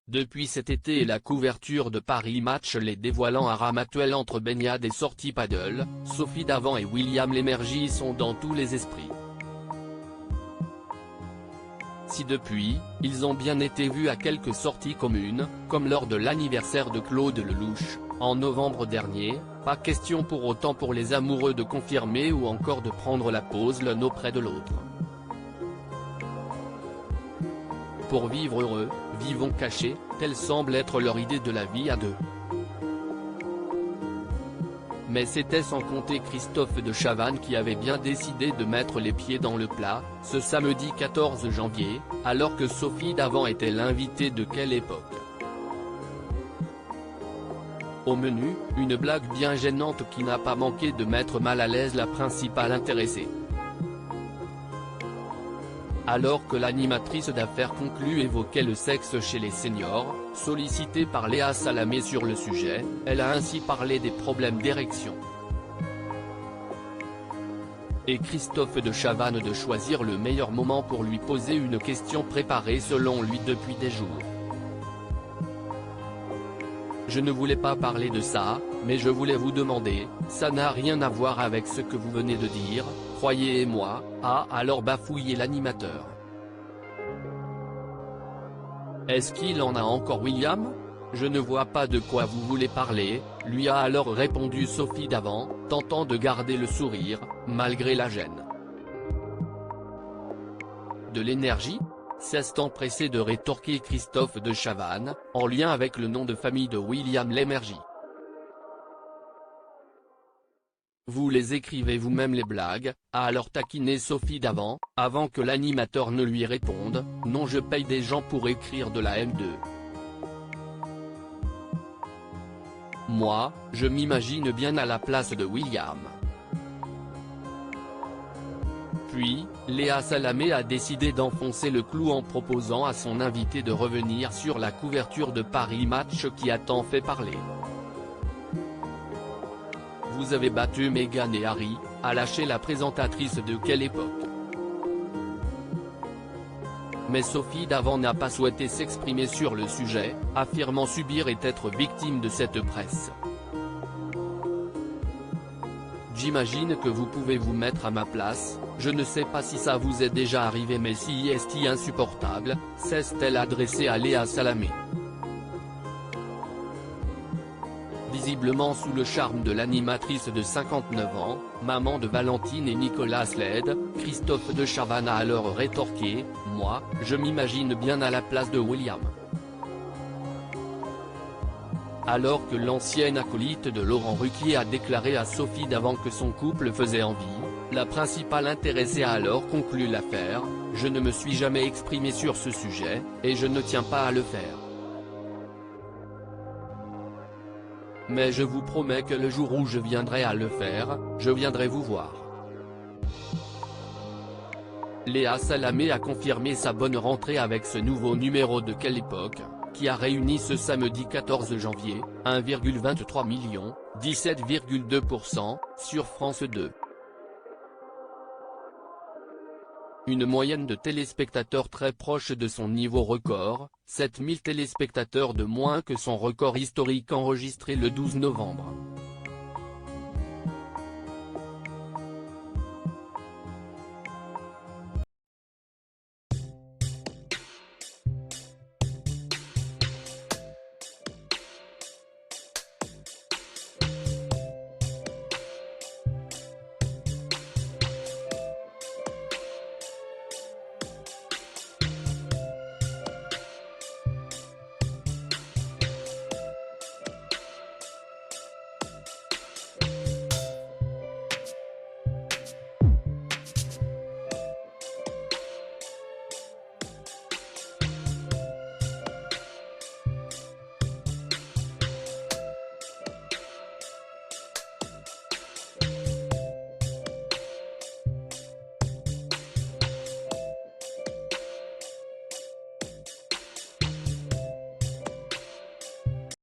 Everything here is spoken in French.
Depuis cet été et la couverture de Paris Match les dévoilant à Ramatuelle entre baignade et sortie paddle, Sophie Davant et William Lémergie sont dans tous les esprits. Si depuis, ils ont bien été vus à quelques sorties communes, comme lors de l'anniversaire de Claude Lelouch, en novembre dernier, pas question pour autant pour les amoureux de confirmer ou encore de prendre la pause l'un auprès de l'autre. Pour vivre heureux, vivons cachés, telle semble être leur idée de la vie à deux. Mais c'était sans compter Christophe de Chavannes qui avait bien décidé de mettre les pieds dans le plat, ce samedi 14 janvier, alors que Sophie Davant était l'invitée de Quelle Époque. Au menu, une blague bien gênante qui n'a pas manqué de mettre mal à l'aise la principale intéressée. Alors que l'animatrice d'affaires conclue évoquait le sexe chez les seniors, sollicitée par Léa Salamé sur le sujet, elle a ainsi parlé des problèmes d'érection. Et Christophe de Chavannes de choisir le meilleur moment pour lui poser une question préparée selon lui depuis des jours. Je ne voulais pas parler de ça, mais je voulais vous demander, ça n'a rien à voir avec ce que vous venez de dire, croyez-moi, alors bafouillé l'animateur. Est-ce qu'il en a encore William ? Je ne vois pas de quoi vous voulez parler, lui a alors répondu Sophie Davant, tentant de garder le sourire, malgré la gêne. De l'énergie ? S'est empressé de rétorquer Christophe de Chavannes, en lien avec le nom de famille de William Lémergie. Vous les écrivez vous-même les blagues, a alors taquiné Sophie Davant, avant que l'animateur ne lui réponde, non je paye des gens pour écrire de la M2. Moi, je m'imagine bien à la place de William. Puis, Léa Salamé a décidé d'enfoncer le clou en proposant à son invité de revenir sur la couverture de Paris Match qui a tant fait parler. Vous avez battu Meghan et Harry, a lâché la présentatrice de Quelle Époque. Mais Sophie Davant n'a pas souhaité s'exprimer sur le sujet, affirmant subir et être victime de cette presse. J'imagine que vous pouvez vous mettre à ma place, je ne sais pas si ça vous est déjà arrivé mais si est insupportable, s'est-elle adressée à Léa Salamé. Visiblement sous le charme de l'animatrice de 59 ans, maman de Valentine et Nicolas Slade, Christophe de Chavannes a alors rétorqué, moi, je m'imagine bien à la place de William. Alors que l'ancienne acolyte de Laurent Ruquier a déclaré à Sophie Davant que son couple faisait envie, la principale intéressée a alors conclu l'affaire, je ne me suis jamais exprimé sur ce sujet, et je ne tiens pas à le faire. Mais je vous promets que le jour où je viendrai à le faire, je viendrai vous voir. Léa Salamé a confirmé sa bonne rentrée avec ce nouveau numéro de Quelle Époque, qui a réuni ce samedi 14 janvier, 1,23 million, 17,2%, sur France 2. Une moyenne de téléspectateurs très proche de son niveau record, 7000 téléspectateurs de moins que son record historique enregistré le 12 novembre.